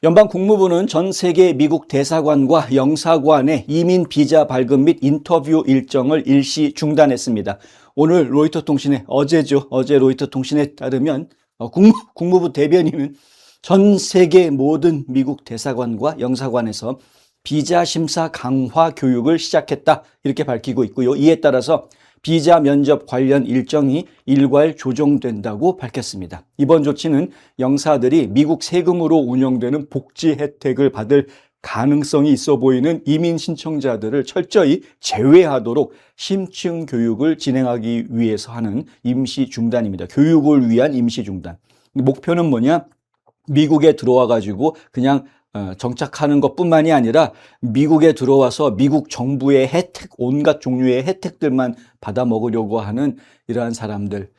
연방 국무부는 전 세계 미국 대사관과 영사관의 이민 비자 발급 및 인터뷰 일정을 일시 중단했습니다. 오늘 로이터 통신에 어제 로이터 통신에 따르면 국무부 대변인은 전 세계 모든 미국 대사관과 영사관에서 비자 심사 강화 교육을 시작했다 이렇게 밝히고 있고요. 이에 따라서 비자 면접 관련 일정이 일괄 조정된다고 밝혔습니다. 이번 조치는 영사들이 미국 세금으로 운영되는 복지 혜택을 받을 가능성이 있어 보이는 이민 신청자들을 철저히 제외하도록 심층 교육을 진행하기 위해서 하는 임시 중단입니다. 교육을 위한 임시 중단. 목표는 뭐냐? 미국에 들어와 가지고 그냥 정착하는 것뿐만이 아니라 미국에 들어와서 미국 정부의 혜택, 온갖 종류의 혜택들만 받아 먹으려고 하는 이러한 사람들,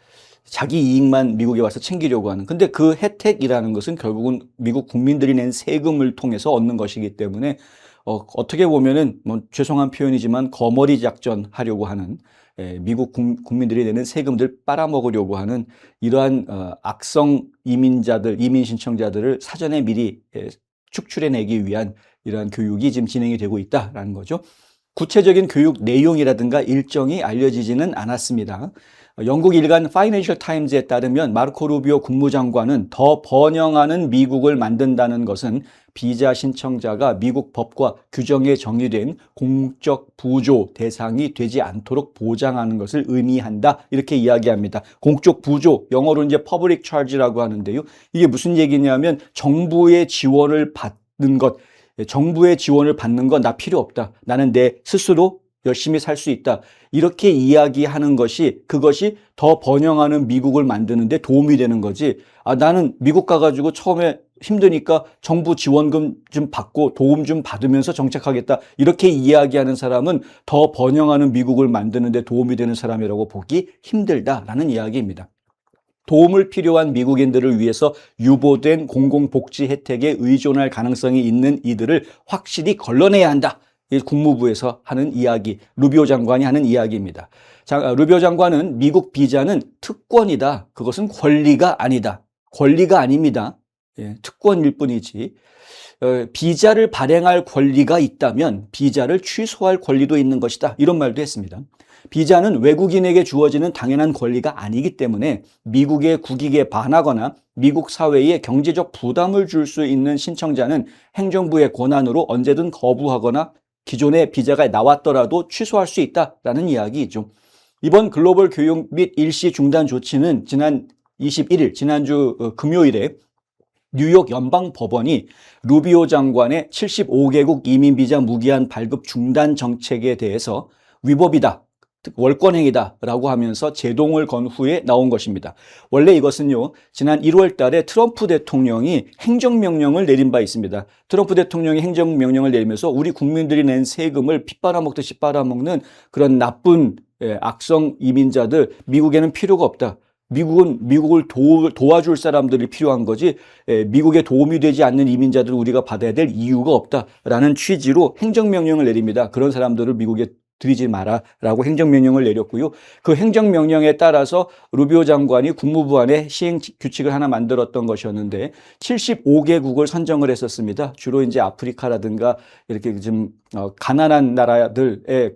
자기 이익만 미국에 와서 챙기려고 하는. 근데 그 혜택이라는 것은 결국은 미국 국민들이 낸 세금을 통해서 얻는 것이기 때문에 어떻게 보면은 뭐 죄송한 표현이지만 거머리 작전 하려고 하는, 미국 국민들이 내는 세금들 빨아먹으려고 하는 이러한 악성 이민자들, 이민 신청자들을 사전에 미리 축출해내기 위한 이러한 교육이 지금 진행이 되고 있다라는 거죠. 구체적인 교육 내용이라든가 일정이 알려지지는 않았습니다. 영국 일간 파이낸셜 타임즈에 따르면 마르코 루비오 국무장관은 더 번영하는 미국을 만든다는 것은 비자 신청자가 미국 법과 규정에 정의된 공적 부조 대상이 되지 않도록 보장하는 것을 의미한다 이렇게 이야기합니다. 공적 부조, 영어로 이제 public charge라고 하는데요. 이게 무슨 얘기냐면 정부의 지원을 받는 것, 정부의 지원을 받는 건 나 필요 없다. 나는 내 스스로 열심히 살 수 있다. 이렇게 이야기하는 것이, 그것이 더 번영하는 미국을 만드는데 도움이 되는 거지. 나는 미국 가가지고 처음에 힘드니까 정부 지원금 좀 받고 도움 좀 받으면서 정착하겠다. 이렇게 이야기하는 사람은 더 번영하는 미국을 만드는데 도움이 되는 사람이라고 보기 힘들다라는 이야기입니다. 도움을 필요한 미국인들을 위해서 유보된 공공복지 혜택에 의존할 가능성이 있는 이들을 확실히 걸러내야 한다. 국무부에서 하는 이야기, 루비오 장관이 하는 이야기입니다. 루비오 장관은 미국 비자는 특권이다. 그것은 권리가 아니다. 권리가 아닙니다. 특권일 뿐이지. 비자를 발행할 권리가 있다면 비자를 취소할 권리도 있는 것이다. 이런 말도 했습니다. 비자는 외국인에게 주어지는 당연한 권리가 아니기 때문에 미국의 국익에 반하거나 미국 사회에 경제적 부담을 줄 수 있는 신청자는 행정부의 권한으로 언제든 거부하거나 기존의 비자가 나왔더라도 취소할 수 있다라는 이야기이죠. 이번 글로벌 교육 및 일시 중단 조치는 지난 21일, 지난주 금요일에 뉴욕 연방법원이 루비오 장관의 75개국 이민비자 무기한 발급 중단 정책에 대해서 위법이다, 월권행위다라고 하면서 제동을 건 후에 나온 것입니다. 원래 이것은요, 지난 1월 달에 트럼프 대통령이 행정명령을 내린 바 있습니다. 트럼프 대통령이 행정명령을 내리면서 우리 국민들이 낸 세금을 피 빨아먹듯이 빨아먹는 그런 나쁜 악성 이민자들, 미국에는 필요가 없다. 미국은 미국을 도와줄 사람들이 필요한 거지, 미국에 도움이 되지 않는 이민자들을 우리가 받아야 될 이유가 없다라는 취지로 행정명령을 내립니다. 그런 사람들을 미국에 들이지 마라라고 행정명령을 내렸고요. 그 행정명령에 따라서 루비오 장관이 국무부 안에 시행 규칙을 하나 만들었던 것이었는데 75개국을 선정을 했었습니다. 주로 이제 아프리카라든가 이렇게 좀 가난한 나라들의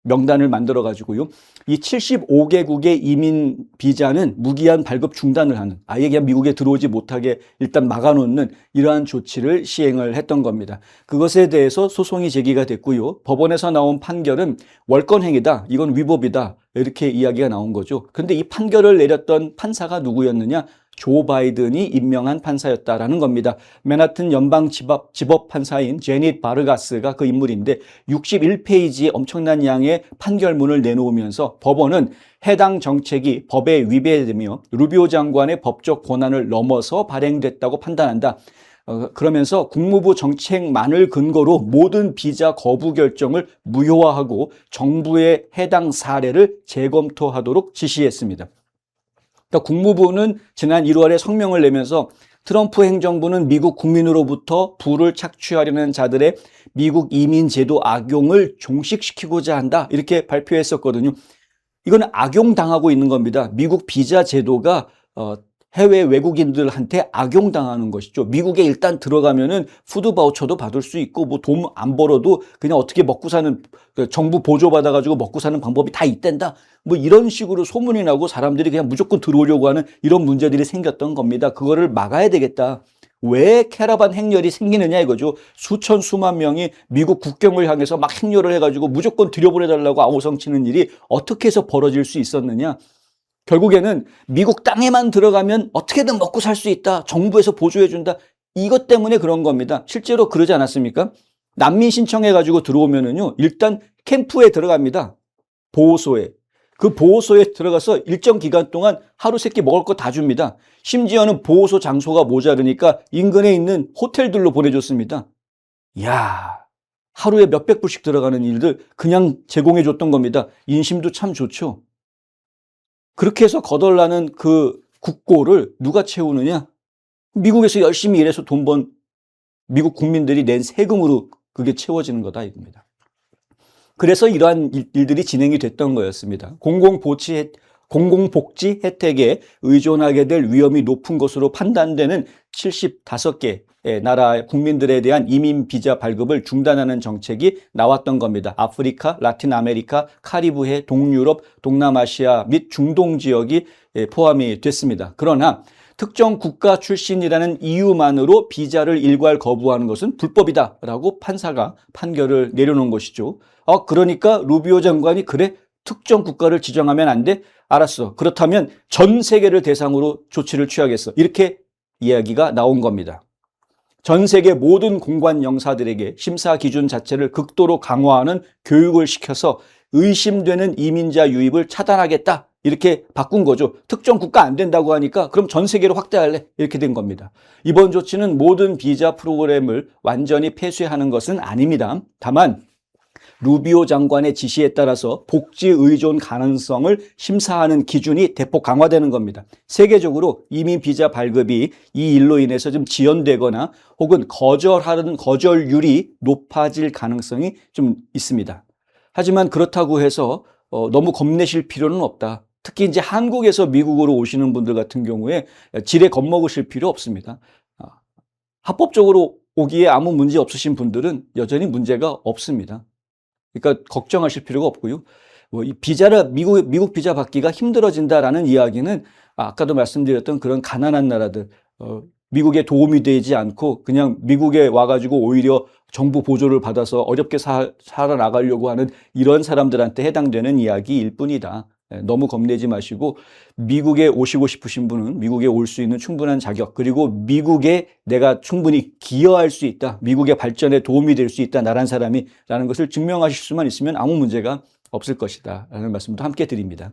명단을 만들어 가지고요. 이 75개국의 이민 비자는 무기한 발급 중단을 하는, 아예 그냥 미국에 들어오지 못하게 일단 막아놓는 이러한 조치를 시행을 했던 겁니다. 그것에 대해서 소송이 제기가 됐고요. 법원에서 나온 판결은 월권행위다, 이건 위법이다, 이렇게 이야기가 나온 거죠. 근데 이 판결을 내렸던 판사가 누구였느냐? 조 바이든이 임명한 판사였다라는 겁니다. 맨하튼 연방지법 판사인 제닛 바르가스가 그 인물인데 61페이지의 엄청난 양의 판결문을 내놓으면서 법원은 해당 정책이 법에 위배되며 루비오 장관의 법적 권한을 넘어서 발행됐다고 판단한다. 그러면서 국무부 정책만을 근거로 모든 비자 거부 결정을 무효화하고 정부의 해당 사례를 재검토하도록 지시했습니다. 그러니까 국무부는 지난 1월에 성명을 내면서 트럼프 행정부는 미국 국민으로부터 부를 착취하려는 자들의 미국 이민 제도 악용을 종식시키고자 한다, 이렇게 발표했었거든요. 이건 악용당하고 있는 겁니다. 미국 비자 제도가 해외 외국인들한테 악용당하는 것이죠. 미국에 일단 들어가면은 푸드 바우처도 받을 수 있고 뭐 돈 안 벌어도 그냥 어떻게 먹고 사는 정부 보조 받아가지고 먹고 사는 방법이 다 있댄다. 뭐 이런 식으로 소문이 나고 사람들이 그냥 무조건 들어오려고 하는 이런 문제들이 생겼던 겁니다. 그거를 막아야 되겠다. 왜 캐러반 행렬이 생기느냐 이거죠. 수천 수만 명이 미국 국경을 향해서 막 행렬을 해가지고 무조건 들여보내달라고 아우성치는 일이 어떻게 해서 벌어질 수 있었느냐. 결국에는 미국 땅에만 들어가면 어떻게든 먹고 살 수 있다. 정부에서 보조해준다. 이것 때문에 그런 겁니다. 실제로 그러지 않았습니까? 난민 신청해가지고 들어오면은요, 일단 캠프에 들어갑니다. 보호소에. 그 보호소에 들어가서 일정 기간 동안 하루 세끼 먹을 거 다 줍니다. 심지어는 보호소 장소가 모자르니까 인근에 있는 호텔들로 보내줬습니다. 이야, 하루에 몇백 불씩 들어가는 일들 그냥 제공해줬던 겁니다. 인심도 참 좋죠. 그렇게 해서 거덜나는 그 국고를 누가 채우느냐? 미국에서 열심히 일해서 돈 번 미국 국민들이 낸 세금으로 그게 채워지는 거다 이겁니다. 그래서 이러한 일들이 진행이 됐던 거였습니다. 공공복지 혜택에 의존하게 될 위험이 높은 것으로 판단되는 75개 나라 국민들에 대한 이민 비자 발급을 중단하는 정책이 나왔던 겁니다. 아프리카, 라틴 아메리카, 카리브해, 동유럽, 동남아시아 및 중동 지역이 포함이 됐습니다. 그러나 특정 국가 출신이라는 이유만으로 비자를 일괄 거부하는 것은 불법이다라고 판사가 판결을 내려놓은 것이죠. 그러니까 루비오 장관이 그래? 특정 국가를 지정하면 안 돼? 알았어. 그렇다면 전 세계를 대상으로 조치를 취하겠어. 이렇게 이야기가 나온 겁니다. 전 세계 모든 공관 영사들에게 심사 기준 자체를 극도로 강화하는 교육을 시켜서 의심되는 이민자 유입을 차단하겠다. 이렇게 바꾼 거죠. 특정 국가 안 된다고 하니까 그럼 전 세계로 확대할래. 이렇게 된 겁니다. 이번 조치는 모든 비자 프로그램을 완전히 폐쇄하는 것은 아닙니다. 다만 루비오 장관의 지시에 따라서 복지 의존 가능성을 심사하는 기준이 대폭 강화되는 겁니다. 세계적으로 이민 비자 발급이 이 일로 인해서 좀 지연되거나 혹은 거절하는 거절률이 높아질 가능성이 좀 있습니다. 하지만 그렇다고 해서 너무 겁내실 필요는 없다. 특히 이제 한국에서 미국으로 오시는 분들 같은 경우에 지레 겁먹으실 필요 없습니다. 합법적으로 오기에 아무 문제 없으신 분들은 여전히 문제가 없습니다. 그러니까 걱정하실 필요가 없고요. 이 비자를 미국 비자 받기가 힘들어진다라는 이야기는 아까도 말씀드렸던 그런 가난한 나라들, 미국에 도움이 되지 않고 그냥 미국에 와가지고 오히려 정부 보조를 받아서 어렵게 살아나가려고 하는 이런 사람들한테 해당되는 이야기일 뿐이다. 너무 겁내지 마시고 미국에 오시고 싶으신 분은 미국에 올 수 있는 충분한 자격, 그리고 미국에 내가 충분히 기여할 수 있다, 미국의 발전에 도움이 될 수 있다, 나란 사람이 라는 것을 증명하실 수만 있으면 아무 문제가 없을 것이다 라는 말씀도 함께 드립니다.